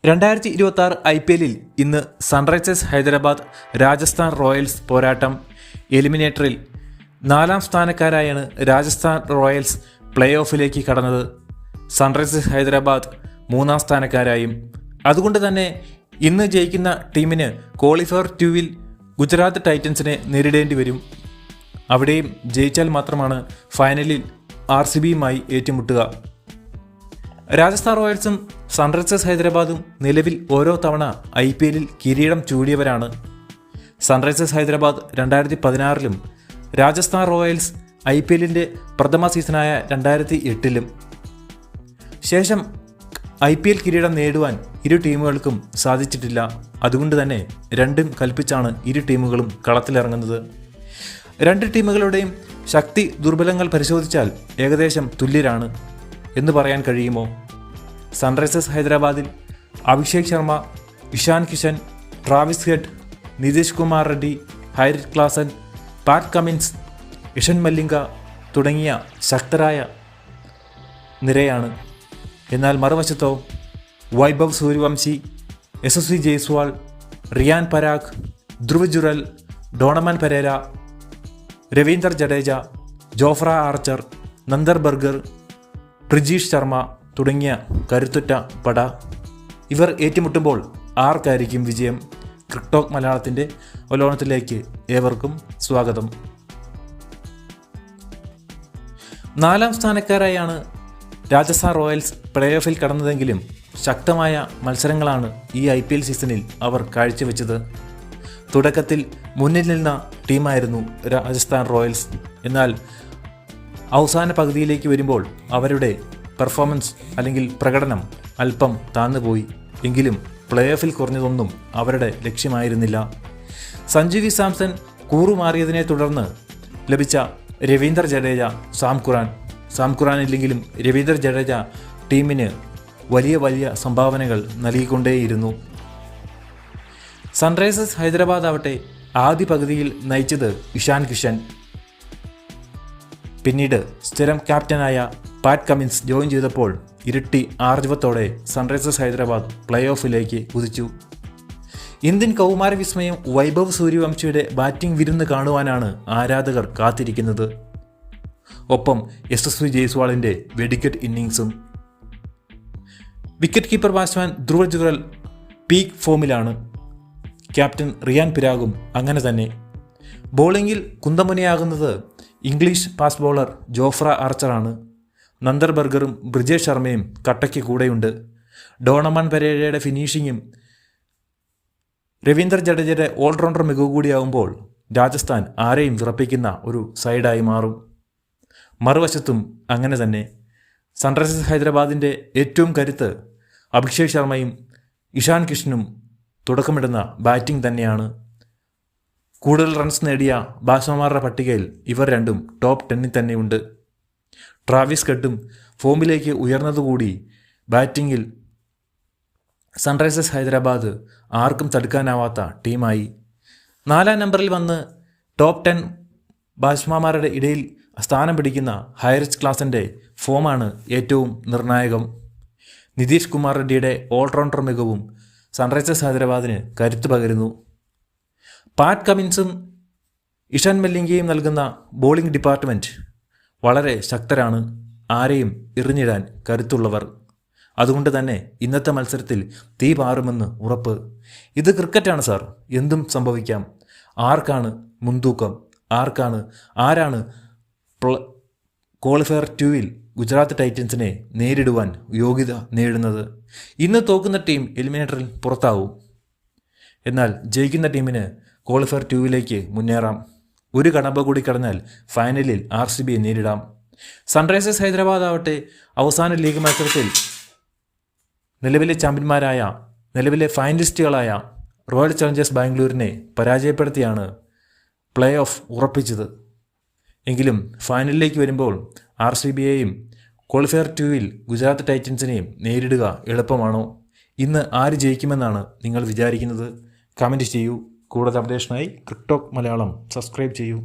2026 IPL ഇന്ന് Sunrisers Hyderabad Rajasthan Royals പോരാട്ടം. എലിമിനേറ്ററിൽ 4ാം സ്ഥാനക്കാരായാണ് Rajasthan Royals play ഓഫിലേക്ക് കടന്നത്. സൺറൈസേഴ്സ് ഹൈദരാബാദ് 3ാം സ്ഥാനക്കാരായും. അതുകൊണ്ട് തന്നെ ഇന്ന് ജയിക്കുന്ന ടീമിന് ക്വാളിഫയർ 2-ൽ ഗുജറാത്ത് ടൈറ്റൻസിനെ നേരിടേണ്ടി വരും. അവിടെയും ജയിച്ചാൽ മാത്രമാണ് ഫൈനലിൽ RCBയുമായി ഏറ്റുമുട്ടുക. രാജസ്ഥാൻ റോയൽസും സൺറൈസേഴ്സ് ഹൈദരാബാദും നിലവിൽ ഓരോ തവണ IPLൽ കിരീടം ചൂടിയവരാണ്. സൺറൈസേഴ്സ് ഹൈദരാബാദ് 2016ലും രാജസ്ഥാൻ റോയൽസ് IPLൻ്റെ പ്രഥമ സീസണായ 2008ലും. ശേഷം IPL കിരീടം നേടുവാൻ ഇരു ടീമുകൾക്കും സാധിച്ചിട്ടില്ല. അതുകൊണ്ട് തന്നെ രണ്ടും കൽപ്പിച്ചാണ് ഇരു ടീമുകളും കളത്തിലിറങ്ങുന്നത്. രണ്ട് ടീമുകളുടെയും ശക്തി ദുർബലങ്ങൾ പരിശോധിച്ചാൽ ഏകദേശം തുല്യരാണ് എന്ന് പറയാൻ കഴിയുമോ? സൺറൈസേഴ്സ് ഹൈദരാബാദിൽ Abhishek Sharma, Ishan Kishan, Travis Head, Nitish Kumar Reddy, Heinrich Klaasen, Pat Cummins, Eshan Malinga തുടങ്ങിയ ശക്തരായ നിരയാണ്. എന്നാൽ മറുവശത്തോ Vaibhav Suryavanshi, Yashasvi Jaiswal, Riyan Parag, Dhruv Jurel, Donovan Ferreira, Ravindra Jadeja, Jofra Archer, Nandre Burger, Prithvi Sharma തുടങ്ങിയ കരുത്തുറ്റ പട. ഇവർ ഏറ്റുമുട്ടുമ്പോൾ ആർക്കായിരിക്കും വിജയം? ക്രിക്ടോക്ക് മലയാളത്തിൻ്റെ അവലോകനത്തിലേക്ക് ഏവർക്കും സ്വാഗതം. 4ാം സ്ഥാനക്കാരായാണ് രാജസ്ഥാൻ റോയൽസ് പ്ലേ ഓഫിൽ കടന്നതെങ്കിലും ശക്തമായ മത്സരങ്ങളാണ് ഈ IPL സീസണിൽ അവർ കാഴ്ചവെച്ചത്. തുടക്കത്തിൽ മുന്നിൽ നിന്ന ടീമായിരുന്നു രാജസ്ഥാൻ റോയൽസ്. എന്നാൽ അവസാന പകുതിയിലേക്ക് വരുമ്പോൾ അവരുടെ പെർഫോമൻസ് അല്ലെങ്കിൽ പ്രകടനം അല്പം താഴ്ന്നുപോയി. എങ്കിലും പ്ലേ ഓഫിൽ കുറഞ്ഞതൊന്നും അവരുടെ ലക്ഷ്യമായിരുന്നില്ല. സഞ്ജു വി സാംസൺ കൂറുമാറിയതിനെ തുടർന്ന് ലഭിച്ച രവീന്ദർ ജഡേജ, സാം കുറാൻ ഇല്ലെങ്കിലും രവീന്ദർ ജഡേജ ടീമിന് വലിയ സംഭാവനകൾ നൽകിക്കൊണ്ടേയിരുന്നു. സൺറൈസേഴ്സ് ഹൈദരാബാദ് ആവട്ടെ ആദ്യ പകുതിയിൽ നയിച്ചത് ഇഷാൻ കിഷൻ. പിന്നീട് സ്ഥിരം ക്യാപ്റ്റനായ പാറ്റ് കമിൻസ് ജോയിൻ ചെയ്തപ്പോൾ ഇരട്ടി ആർജവത്തോടെ സൺറൈസേഴ്സ് ഹൈദരാബാദ് പ്ലേ ഓഫിലേക്ക് കുതിച്ചു. ഇന്ത്യൻ കൗമാര വിസ്മയം വൈഭവ് സൂര്യവംശിയുടെ ബാറ്റിംഗ് വിരുന്ന് കാണുവാനാണ് ആരാധകർ കാത്തിരിക്കുന്നത്. ഒപ്പം യശസ്വി ജയ്സ്വാളിൻ്റെ വെടിക്കെട്ട് ഇന്നിങ്സും. Wicket keeper batsman Dhruv Jurel peak ഫോമിലാണ്. ക്യാപ്റ്റൻ റിയാൻ പരാഗും അങ്ങനെ തന്നെ. ബോളിംഗിൽ കുന്തമുനയാകുന്നത് ഇംഗ്ലീഷ് ഫാസ്റ്റ് ബോളർ ജോഫ്ര ആർച്ചറാണ്. നന്ദർ ബർഗറും ബ്രിജേഷ് ശർമ്മയും കട്ടയ്ക്ക് കൂടെയുണ്ട്. ഡോണമൻ പെരേരയുടെ ഫിനിഷിങ്ങും രവീന്ദർ ജഡേജയുടെ ഓൾറൗണ്ടർ മികവ് കൂടിയാകുമ്പോൾ രാജസ്ഥാൻ ആരെയും വിറപ്പിക്കുന്ന ഒരു സൈഡായി മാറും. മറുവശത്തും അങ്ങനെ തന്നെ. സൺറൈസേഴ്സ് ഹൈദരാബാദിൻ്റെ ഏറ്റവും കരുത്ത് അഭിഷേക് ശർമ്മയും ഇഷാൻ കിഷനും തുടക്കമിടുന്ന ബാറ്റിംഗ് തന്നെയാണ്. കൂടുതൽ റൺസ് നേടിയ ബാറ്റ്സ്മാൻമാരുടെ പട്ടികയിൽ ഇവർ രണ്ടും ടോപ്പ് 10ൽ തന്നെയുണ്ട്. ട്രാവിസ് ഹെഡും ഫോമിലേക്ക് ഉയർന്നതുകൂടി ബാറ്റിങ്ങിൽ സൺറൈസേഴ്സ് ഹൈദരാബാദ് ആർക്കും തടുക്കാനാവാത്ത ടീമായി. 4ാം നമ്പറിൽ വന്ന് ടോപ്പ് 10 ബാറ്റ്സ്മാൻമാരുടെ ഇടയിൽ സ്ഥാനം പിടിക്കുന്ന ഹൈറിച്ച് ക്ലാസൻ്റെ ഫോമാണ് ഏറ്റവും നിർണായകം. നിതീഷ് കുമാർ റെഡ്ഡിയുടെ ഓൾറൗണ്ടർ മികവും സൺറൈസേഴ്സ് ഹൈദരാബാദിന് കരുത്ത് പകരുന്നു. പാറ്റ് കമിൻസും ഇഷാൻ മല്ലിംഗയും നൽകുന്ന ബോളിംഗ് ഡിപ്പാർട്ട്മെൻറ്റ് വളരെ ശക്തരാണ്. ആരെയും എറിഞ്ഞിടാൻ കരുത്തുള്ളവർ. അതുകൊണ്ട് തന്നെ ഇന്നത്തെ മത്സരത്തിൽ തീ പാറുമെന്ന് ഉറപ്പ്. ഇത് ക്രിക്കറ്റാണ് സാർ, എന്തും സംഭവിക്കാം. ആർക്കാണ് മുൻതൂക്കം? ആരാണ് ക്വാളിഫയർ 2-ൽ ഗുജറാത്ത് ടൈറ്റൻസിനെ നേരിടുവാൻ യോഗ്യത നേടുന്നത്? ഇന്ന് തോക്കുന്ന ടീം എലിമിനേറ്ററിൽ പുറത്താവും. എന്നാൽ ജയിക്കുന്ന ടീമിന് ക്വാളിഫയർ 2-ലേക്ക് മുന്നേറാം. ഒരു കടമ്പ കൂടി കടന്നാൽ ഫൈനലിൽ RCBയെ നേരിടാം. സൺറൈസേഴ്സ് ഹൈദരാബാദ് ആവട്ടെ അവസാന ലീഗ് മത്സരത്തിൽ നിലവിലെ ചാമ്പ്യന്മാരായ, നിലവിലെ ഫൈനലിസ്റ്റുകളായ റോയൽ ചലഞ്ചേഴ്സ് ബാംഗ്ലൂരിനെ പരാജയപ്പെടുത്തിയാണ് പ്ലേ ഓഫ് ഉറപ്പിച്ചത്. എങ്കിലും ഫൈനലിലേക്ക് വരുമ്പോൾ RCBയെയും ക്വാളിഫയർ 2-ൽ ഗുജറാത്ത് ടൈറ്റൻസിനെയും നേരിടുക എളുപ്പമാണോ? ഇന്ന് ആര് ജയിക്കുമെന്നാണ് നിങ്ങൾ വിചാരിക്കുന്നത്? കമൻറ്റ് ചെയ്യൂ. കൂടുതൽ അപ്ഡേഷനായി ക്രിക്ടോക്ക് മലയാളം സബ്സ്ക്രൈബ് ചെയ്യൂ.